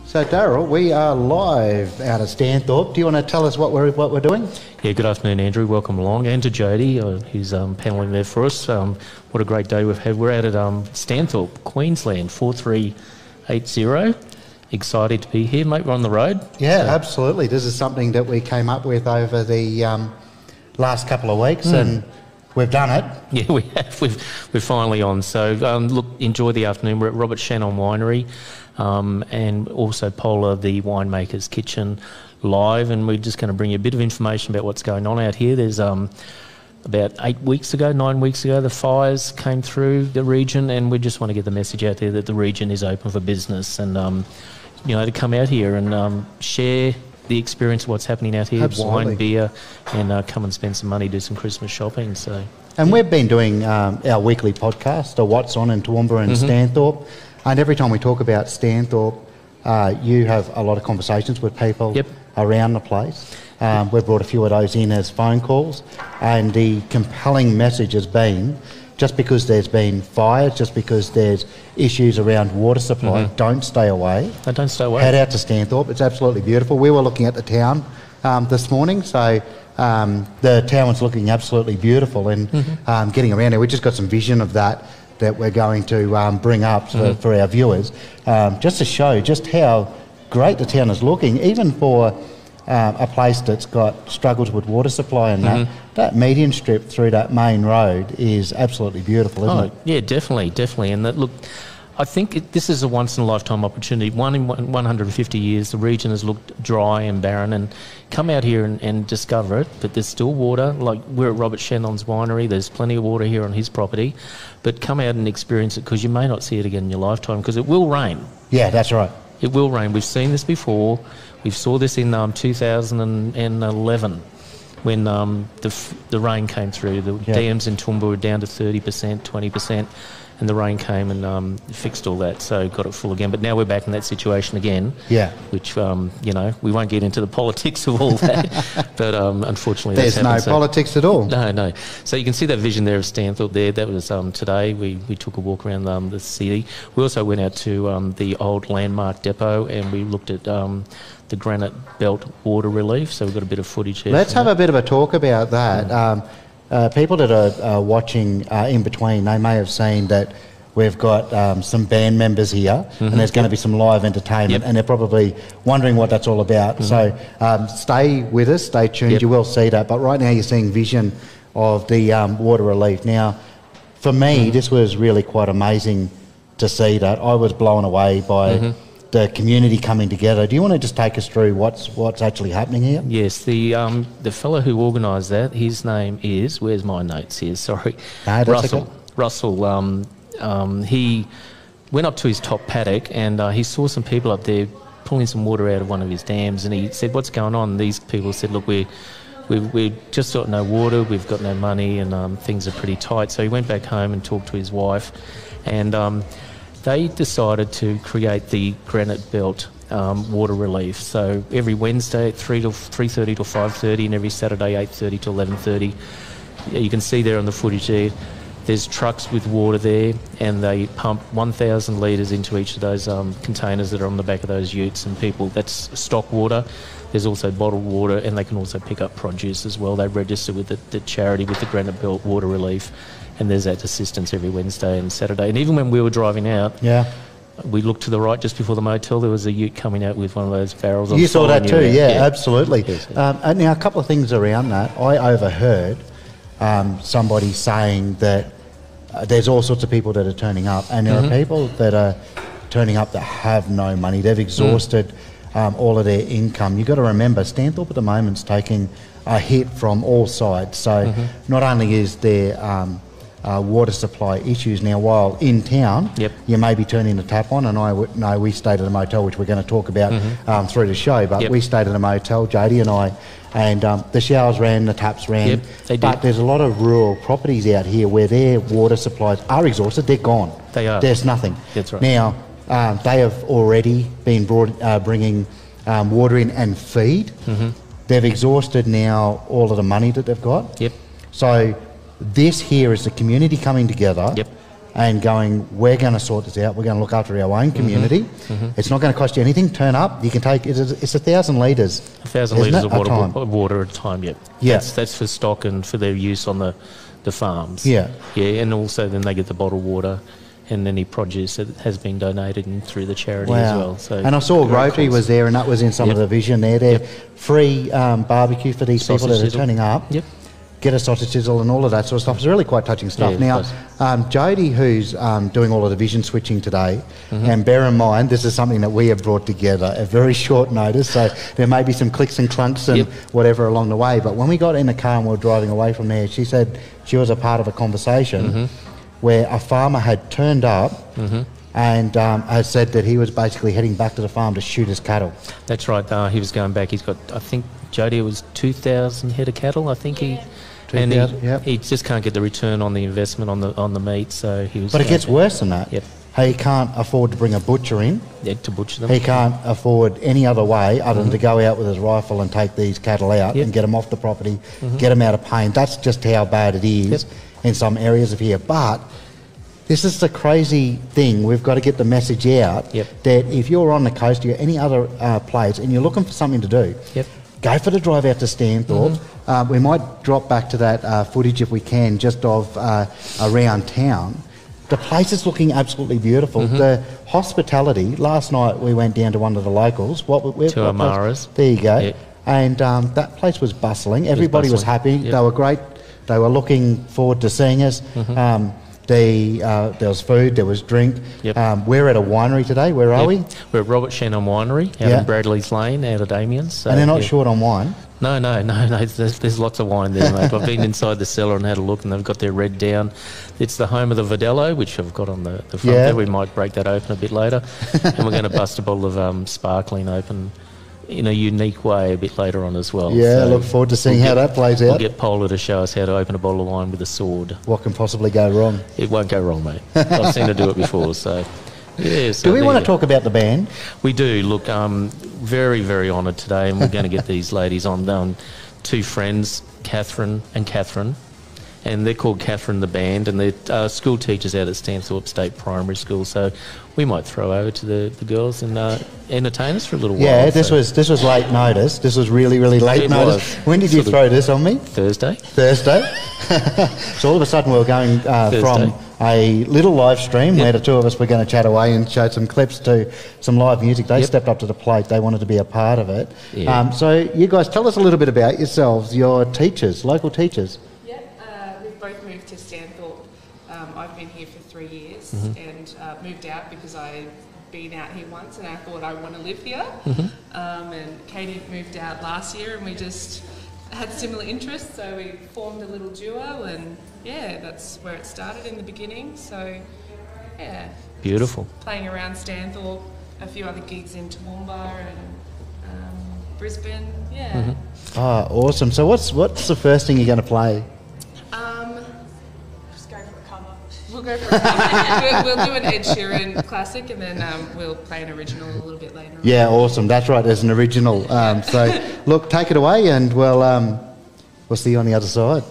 So Daryl, we are live out of Stanthorpe. Do you want to tell us what we're doing? Yeah, good afternoon, Andrew. Welcome along, and to Jody, who's panelling there for us. What a great day we've had. We're out at Stanthorpe, Queensland, 4380. Excited to be here, mate. We're on the road. Yeah, so. Absolutely. This is something that we came up with over the last couple of weeks, and we've done it. Yeah, we have. We're finally on. So look, enjoy the afternoon. We're at Channon Winery. And also Paola, the Winemaker's Kitchen, live, and we're just going to bring you a bit of information about what's going on out here. There's about 9 weeks ago, the fires came through the region, and we just want to get the message out there that the region is open for business, and to come out here and share the experience of what's happening out here. Absolutely. Wine, beer, and come and spend some money, do some Christmas shopping. So, and we've been doing our weekly podcast, What's On in Toowoomba and Stanthorpe. And every time we talk about Stanthorpe, you have a lot of conversations with people around the place. We've brought a few of those in as phone calls, and the compelling message has been, just because there's been fires, just because there's issues around water supply, don't stay away. Don't stay away. Head out to Stanthorpe. It's absolutely beautiful. We were looking at the town this morning, so the town was looking absolutely beautiful, and getting around there, we just got some vision of that we're going to bring up for our viewers, just to show just how great the town is looking, even for a place that's got struggles with water supply, and that median strip through that main road is absolutely beautiful, isn't it? Yeah, definitely. And that, look, I think this is a once-in-a-lifetime opportunity. One in 150 years, the region has looked dry and barren, and come out here and discover it. But there's still water. Like, we're at Shannon's winery. There's plenty of water here on his property. But come out and experience it, because you may not see it again in your lifetime, because it will rain. Yeah, that's right. It will rain. We've seen this before. We saw this in 2011 when the rain came through. The dams in Toowoomba were down to 30%, 20%. And the rain came and fixed all that, so got it full again. But now we're back in that situation again. Yeah. Which, we won't get into the politics of all that, but unfortunately there's no politics at all. No. So you can see that vision there of Stanthorpe there. That was today. We took a walk around the city. We also went out to the old landmark depot, and we looked at the Granite Belt Water Relief. So we've got a bit of footage here. Let's have a bit of a talk about that. People that are watching in between, they may have seen that we've got some band members here, and there's going to be some live entertainment, and they're probably wondering what that's all about. So stay with us, stay tuned, you will see that. But right now you're seeing vision of the water relief. Now, for me, this was really quite amazing to see that. I was blown away by the community coming together. Do you want to just take us through what's actually happening here? Yes, the fellow who organised that, his name is, where's my notes here, sorry, Russell. Russell, he went up to his top paddock, and he saw some people up there pulling some water out of one of his dams, and he said, what's going on? And these people said, look, we just got no water, we've got no money, and things are pretty tight. So he went back home and talked to his wife, and they decided to create the Granite Belt Water Relief. So every Wednesday at 3:30 to 5:30, and every Saturday 8:30 to 11:30. You can see there on the footage there's trucks with water there, and they pump 1,000 litres into each of those containers that are on the back of those utes, and that's stock water. There's also bottled water, and they can also pick up produce as well. They register with the charity, with the Granite Belt Water Relief, and there's that assistance every Wednesday and Saturday. And even when we were driving out, we looked to the right just before the motel, there was a ute coming out with one of those barrels. You saw that too, absolutely. Yes, and now a couple of things around that. I overheard somebody saying that there's all sorts of people that are turning up, and there are people that are turning up that have no money. They've exhausted all of their income. You've got to remember, Stanthorpe at the moment's taking a hit from all sides. So not only is there water supply issues now, while in town you may be turning the tap on, and I would know we stayed at a motel, which we're going to talk about through the show, but we stayed at a motel, Jody and I, and the showers ran, the taps ran, but there's a lot of rural properties out here where their water supplies are exhausted. They're gone. They are. There's nothing. That's right. Now they have already been bringing water in and feed. They've exhausted now all of the money that they've got. So this here is the community coming together and going, we're going to sort this out, we're going to look after our own community. It's not going to cost you anything. Turn up, you can take, it's 1,000 litres. 1,000 litres of water at a time, yeah. That's for stock and for their use on the farms. Yeah, and also then they get the bottled water and any produce that has been donated and through the charity as well. So, and I saw Rotary was there, and that was in some of the vision there. They're free barbecue for these people that are turning up. Get a sausage sizzle and all of that sort of stuff. It's really quite touching stuff. Now, Jodie, who's doing all of the vision switching today, and bear in mind, this is something that we have brought together at very short notice, so there may be some clicks and clunks and whatever along the way, but when we got in the car and we were driving away from there, she said she was a part of a conversation where a farmer had turned up and had said that he was basically heading back to the farm to shoot his cattle. That's right. He was going back. He's got, I think, Jodie, it was 2,000 head of cattle, I think he... And he just can't get the return on the investment on the meat, so he was... But it gets worse than that. He can't afford to bring a butcher in. To butcher them. He can't afford any other way other than to go out with his rifle and take these cattle out and get them off the property, get them out of pain. That's just how bad it is in some areas of here. But this is the crazy thing. We've got to get the message out that if you're on the coast, you're any other place, and you're looking for something to do, go for the drive out to Stanthorpe. We might drop back to that footage if we can, just of around town. The place is looking absolutely beautiful. The hospitality, last night we went down to one of the locals. To Amara's. There you go. And that place was bustling. Everybody was happy. They were great. They were looking forward to seeing us. There was food, there was drink. We're at a winery today. Where are we? We're at Robert Channon Winery out in Bradley's Lane, out of Damien's. So, and they're not short on wine? No. There's lots of wine there, mate. I've been inside the cellar and had a look, and they've got their red down. It's the home of the Verdelho, which I've got on the front there. We might break that open a bit later. And we're going to bust a bottle of sparkling open in a unique way a bit later on as well. Yeah, I look forward to seeing how that plays out. We'll get Paola to show us how to open a bottle of wine with a sword. What can possibly go wrong? It won't go wrong, mate. I've seen her do it before, so... Yeah, so do we want to talk about the band? We do. Look, very, very honoured today, and we're going to get these ladies on. Two friends, Kathryn and Kathryn, and they're called Kathryn the Band, and they're school teachers out at Stanthorpe State Primary School, so we might throw over to the girls and entertain us for a little while. Yeah, this was late notice. This was really, really late notice. When did you throw this on me? Thursday. So all of a sudden we were going from a little live stream where the two of us were going to chat away and show some clips to some live music. They stepped up to the plate. They wanted to be a part of it. So you guys, tell us a little bit about yourselves, your teachers, local teachers. We've both moved to Stanthorpe. I've been here for 3 years and moved out because I'd been out here once and I thought I want to live here. And Katie moved out last year and we just had similar interests, so we formed a little duo, and that's where it started in the beginning. So beautiful. Playing around Stanthorpe, a few other gigs in Toowoomba and Brisbane. Awesome. So what's the first thing you're going to play? Just go for a cover. We'll go for a cover. We'll do an Ed Sheeran classic, and then we'll play an original a little bit later on. Yeah, awesome. That's right. There's an original. So look, take it away, and we'll see you on the other side.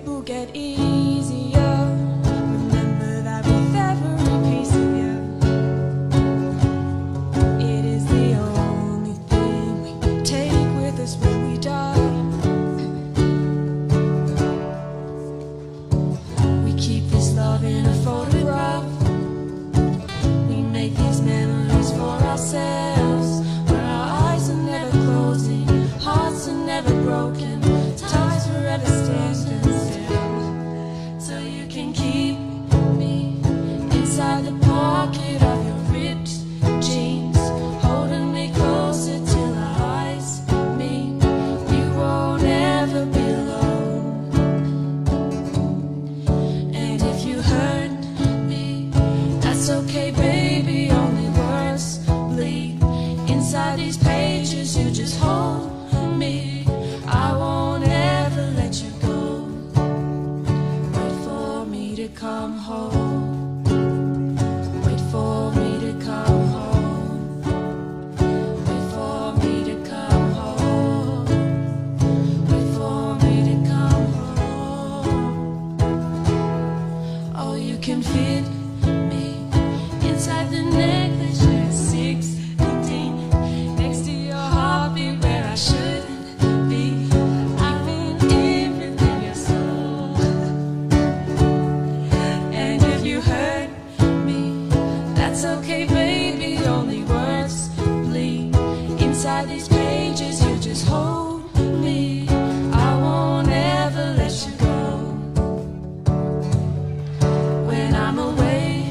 it will get easier. Remember that with every piece of you, it is the only thing we take with us when we die. We keep this love in a photograph. We make these memories for ourselves, where our eyes are never closing, hearts are never broken, times forever standing still. So you can keep me inside the pocket of your ripped jeans, holding me closer till our eyes meet. You won't ever be alone. And if you hurt me, that's okay, baby. Only words bleed inside these pages. You just hold me. I won't ever let you go. Wait for me to come home. Wait for me to come home. Wait for me to come home. Wait for me to come home. Oh, you can fit me inside the necklace you're 16, next to your heartbeat where I shouldn't be. I've been everything you're so. And if you hurt me, that's okay, baby. Only words bleed inside these pages. You just hold me. I won't ever let you go. When I'm away,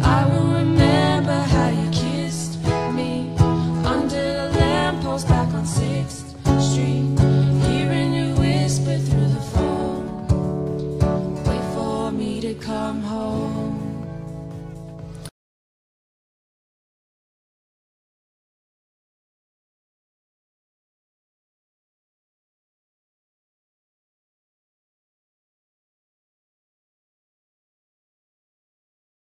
I will remember how you kissed me under the lamppost back on 6th Street, hearing you whisper through the phone. Wait for me to come home.